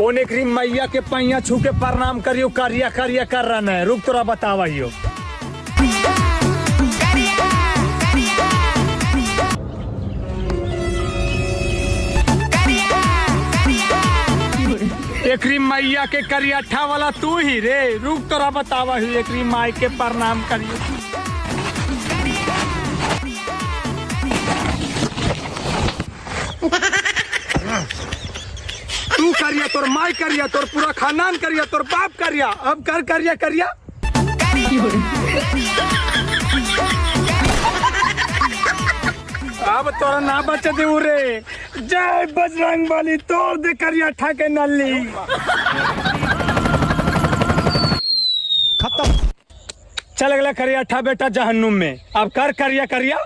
ओने करी मैया के पैया छू के प्रणाम करियो, करिया करिया कर रहा है। रुक तोरा बतावाइयो। एकरी मैया के करियाठा वाला तू ही रे। रुक तोरा बतावा ही। एकरी माई के प्रणाम करियो। तू करिया, तोर माई करिया, तोर पूरा खानदान करिया, तोर बाप करिया। अब कर करिया करिया। अब तोरा ना बचे दे रे। जय बजरंगबली। तोड़ दे करिया ठा के नली। खत्म। चल गया करिया ठा बेटा जहन्नुम में। अब कर करिया करिया।